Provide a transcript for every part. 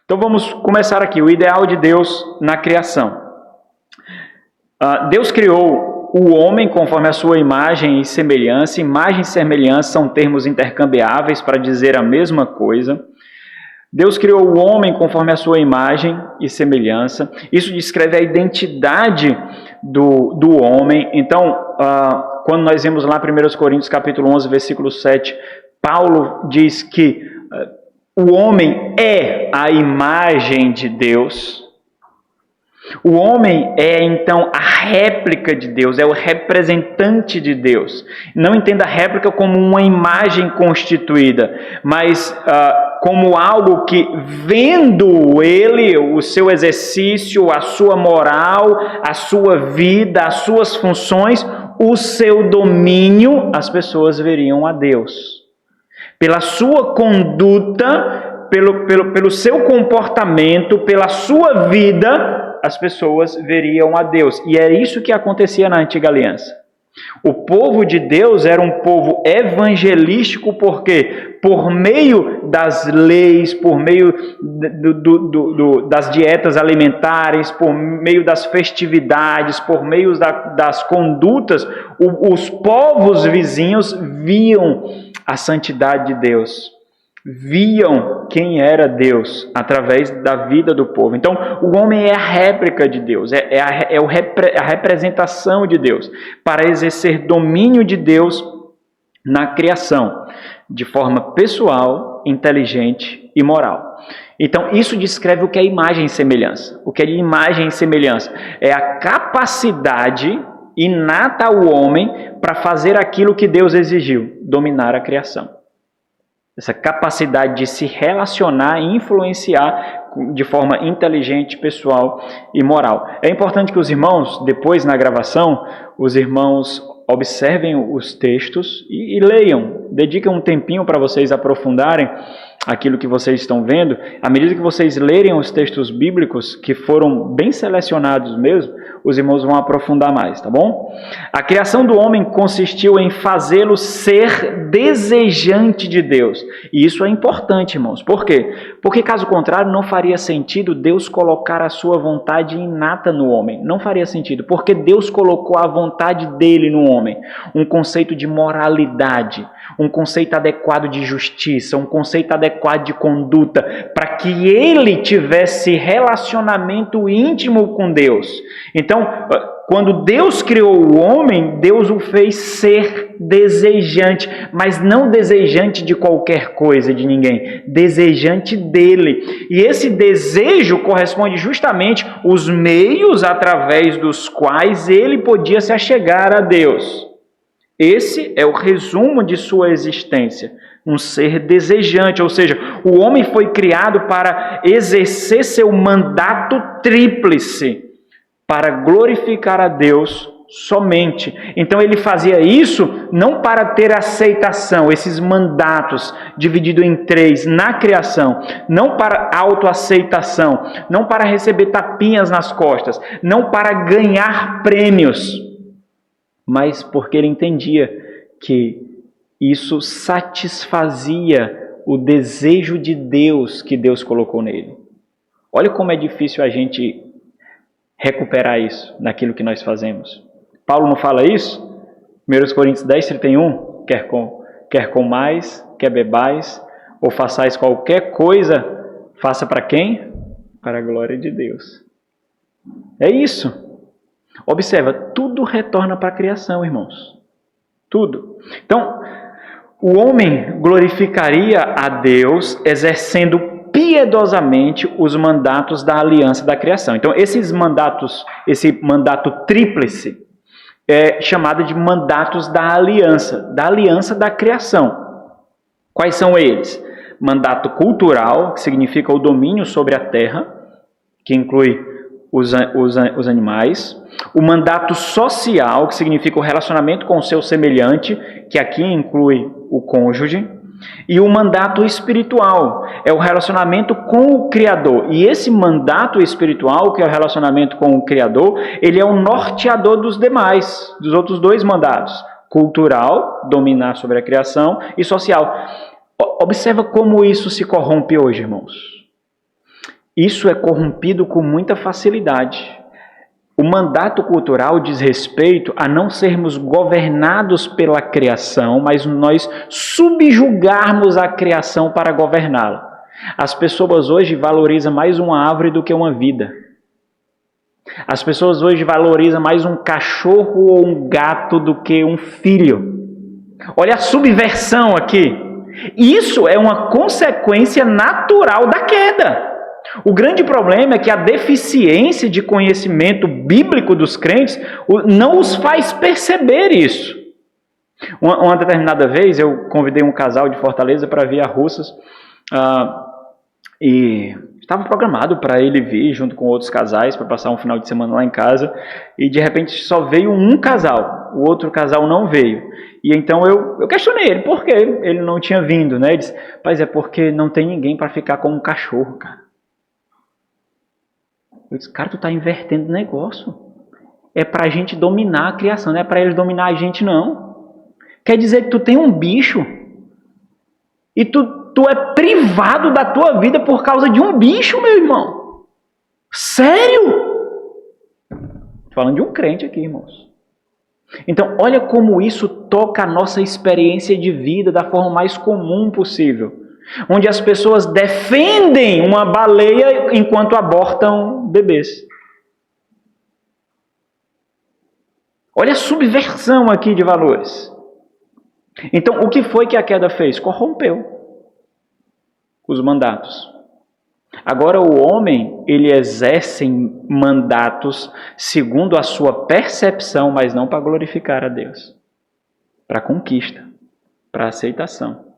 Então vamos começar aqui, o ideal de Deus na criação. Deus criou o homem conforme a sua imagem e semelhança. Imagem e semelhança são termos intercambiáveis para dizer a mesma coisa. Deus criou o homem conforme a sua imagem e semelhança. Isso descreve a identidade do homem. Então, quando nós vemos lá 1 Coríntios capítulo 11, versículo 7, Paulo diz que o homem é a imagem de Deus. O homem é, então, a réplica de Deus, é o representante de Deus. Não entenda a réplica como uma imagem constituída, mas como algo que, vendo ele, o seu exercício, a sua moral, a sua vida, as suas funções, o seu domínio, as pessoas veriam a Deus. Pela sua conduta, pelo seu comportamento, pela sua vida, as pessoas veriam a Deus. E é isso que acontecia na Antiga Aliança. O povo de Deus era um povo evangelístico, porque por meio das leis, por meio das dietas alimentares, por meio das festividades, por meio das condutas, os povos vizinhos viam a santidade de Deus. Viam quem era Deus através da vida do povo. Então, o homem é a réplica de Deus, é a representação de Deus, para exercer domínio de Deus na criação, de forma pessoal, inteligente e moral. Então, isso descreve o que é imagem e semelhança. O que é imagem e semelhança? É a capacidade inata ao homem para fazer aquilo que Deus exigiu, dominar a criação. Essa capacidade de se relacionar e influenciar de forma inteligente, pessoal e moral. É importante que os irmãos, depois na gravação, os irmãos observem os textos e leiam. Dediquem um tempinho para vocês aprofundarem aquilo que vocês estão vendo. À medida que vocês lerem os textos bíblicos, que foram bem selecionados mesmo, os irmãos vão aprofundar mais, tá bom? A criação do homem consistiu em fazê-lo ser desejante de Deus. E isso é importante, irmãos. Por quê? Porque, caso contrário, não faria sentido Deus colocar a sua vontade inata no homem. Não faria sentido, porque Deus colocou a vontade dele no homem. Um conceito de moralidade, um conceito adequado de justiça, um conceito adequado de conduta, para que ele tivesse relacionamento íntimo com Deus. Então, quando Deus criou o homem, Deus o fez ser desejante, mas não desejante de qualquer coisa, de ninguém, desejante dele. E esse desejo corresponde justamente aos meios através dos quais ele podia se achegar a Deus. Esse é o resumo de sua existência, um ser desejante, ou seja, o homem foi criado para exercer seu mandato tríplice, para glorificar a Deus somente. Então ele fazia isso não para ter aceitação, esses mandatos divididos em 3 na criação, não para autoaceitação, não para receber tapinhas nas costas, não para ganhar prêmios, mas porque ele entendia que isso satisfazia o desejo de Deus que Deus colocou nele. Olha como é difícil a gente recuperar isso naquilo que nós fazemos. Paulo não fala isso? 1 Coríntios 10, 31, quer comais, quer bebais, ou façais qualquer coisa, faça para quem? Para a glória de Deus. É isso. Observa, tudo retorna para a criação, irmãos. Tudo. Então, o homem glorificaria a Deus exercendo piedosamente os mandatos da aliança da criação. Então, esse mandato tríplice é chamado de mandatos da aliança da criação. Quais são eles? Mandato cultural, que significa o domínio sobre a terra, que inclui os animais. O mandato social, que significa o relacionamento com o seu semelhante, que aqui inclui o cônjuge. E o mandato espiritual, é o relacionamento com o Criador. E esse mandato espiritual, que é o relacionamento com o Criador, ele é o norteador dos demais, dos outros 2 mandatos. Cultural, dominar sobre a criação, e social. Observa como isso se corrompe hoje, irmãos. Isso é corrompido com muita facilidade. O mandato cultural diz respeito a não sermos governados pela criação, mas nós subjugarmos a criação para governá-la. As pessoas hoje valorizam mais uma árvore do que uma vida. As pessoas hoje valorizam mais um cachorro ou um gato do que um filho. Olha a subversão aqui. Isso é uma consequência natural da queda. O grande problema é que a deficiência de conhecimento bíblico dos crentes não os faz perceber isso. Uma determinada vez eu convidei um casal de Fortaleza para vir a Russas e estava programado para ele vir junto com outros casais para passar um final de semana lá em casa e de repente só veio um casal, o outro casal não veio. E então eu questionei ele por que ele não tinha vindo, né? Ele disse, mas é porque não tem ninguém para ficar com um cachorro, cara. Eu disse, cara, tu está invertendo o negócio. É para a gente dominar a criação, não é para eles dominar a gente, não. Quer dizer que tu tem um bicho e tu é privado da tua vida por causa de um bicho, meu irmão. Sério? Estou falando de um crente aqui, irmãos. Então, olha como isso toca a nossa experiência de vida da forma mais comum possível. Onde as pessoas defendem uma baleia enquanto abortam bebês. Olha a subversão aqui de valores. Então, o que foi que a queda fez? Corrompeu os mandatos. Agora o homem, ele exerce mandatos segundo a sua percepção, mas não para glorificar a Deus. Para conquista, para aceitação.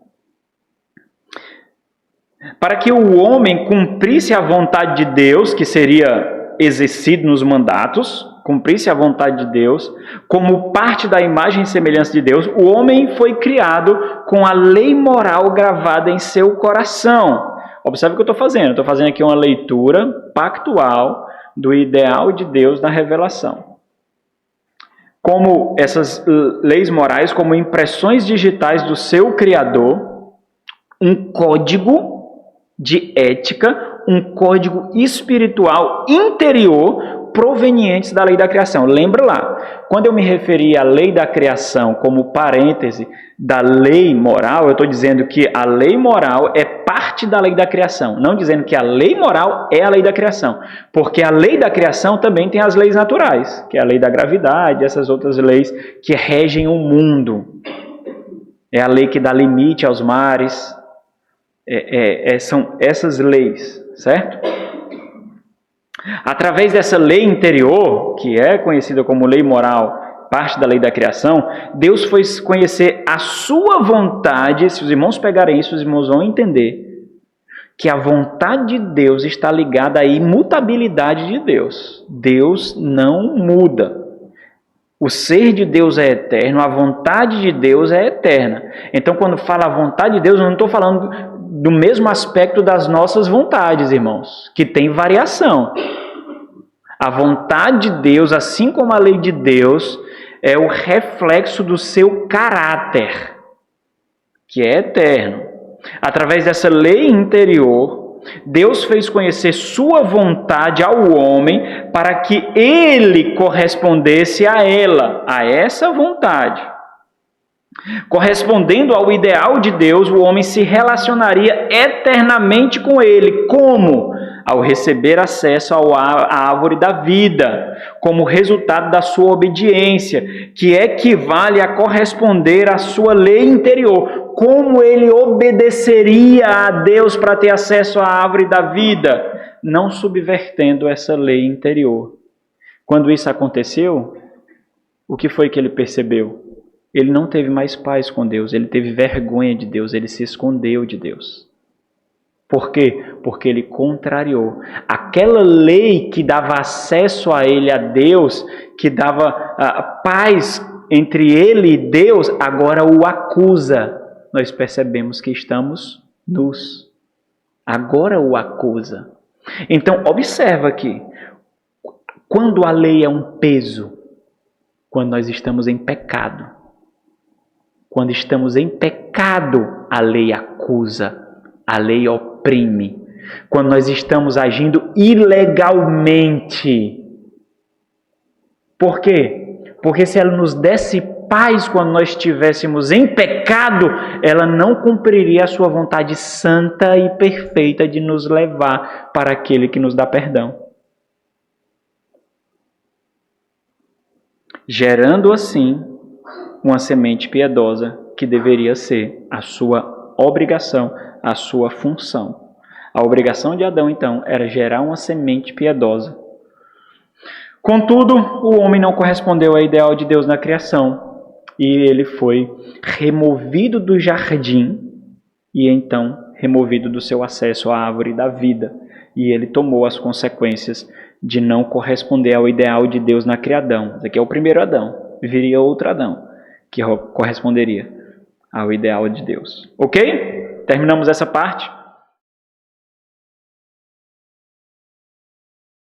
Para que o homem cumprisse a vontade de Deus, que seria exercido nos mandatos, cumprisse a vontade de Deus, como parte da imagem e semelhança de Deus, o homem foi criado com a lei moral gravada em seu coração. Observe o que eu estou fazendo. Estou fazendo aqui uma leitura pactual do ideal de Deus na revelação. Como essas leis morais, como impressões digitais do seu Criador, um código de ética, um código espiritual interior provenientes da lei da criação. Lembra lá, quando eu me referi à lei da criação como parêntese da lei moral, eu estou dizendo que a lei moral é parte da lei da criação, não dizendo que a lei moral é a lei da criação, porque a lei da criação também tem as leis naturais, que é a lei da gravidade, essas outras leis que regem o mundo. É a lei que dá limite aos mares, são essas leis, certo? Através dessa lei interior, que é conhecida como lei moral, parte da lei da criação, Deus foi conhecer a sua vontade. Se os irmãos pegarem isso, os irmãos vão entender que a vontade de Deus está ligada à imutabilidade de Deus. Deus não muda. O ser de Deus é eterno, a vontade de Deus é eterna. Então, quando fala a vontade de Deus, eu não estou falando do mesmo aspecto das nossas vontades, irmãos, que tem variação. A vontade de Deus, assim como a lei de Deus, é o reflexo do seu caráter, que é eterno. Através dessa lei interior, Deus fez conhecer sua vontade ao homem para que ele correspondesse a ela, a essa vontade. Correspondendo ao ideal de Deus, o homem se relacionaria eternamente com ele. Como? Ao receber acesso à árvore da vida, como resultado da sua obediência, que equivale a corresponder à sua lei interior. Como ele obedeceria a Deus para ter acesso à árvore da vida? Não subvertendo essa lei interior. Quando isso aconteceu, o que foi que ele percebeu? Ele não teve mais paz com Deus, ele teve vergonha de Deus, ele se escondeu de Deus. Por quê? Porque ele contrariou. Aquela lei que dava acesso a ele, a Deus, que dava paz entre ele e Deus, agora o acusa. Nós percebemos que estamos nus. Agora o acusa. Então, observa aqui. Quando a lei é um peso, quando nós estamos em pecado. Quando estamos em pecado, a lei acusa, a lei oprime, quando nós estamos agindo ilegalmente. Por quê? Porque se ela nos desse paz quando nós estivéssemos em pecado, ela não cumpriria a sua vontade santa e perfeita de nos levar para aquele que nos dá perdão. Gerando assim uma semente piedosa que deveria ser a sua obrigação, a sua função. A obrigação de Adão, então, era gerar uma semente piedosa. Contudo, o homem não correspondeu ao ideal de Deus na criação e ele foi removido do jardim e então removido do seu acesso à árvore da vida. E ele tomou as consequências de não corresponder ao ideal de Deus na criação. Esse aqui é o primeiro Adão. Viria outro Adão que corresponderia ao ideal de Deus. Ok? Terminamos essa parte.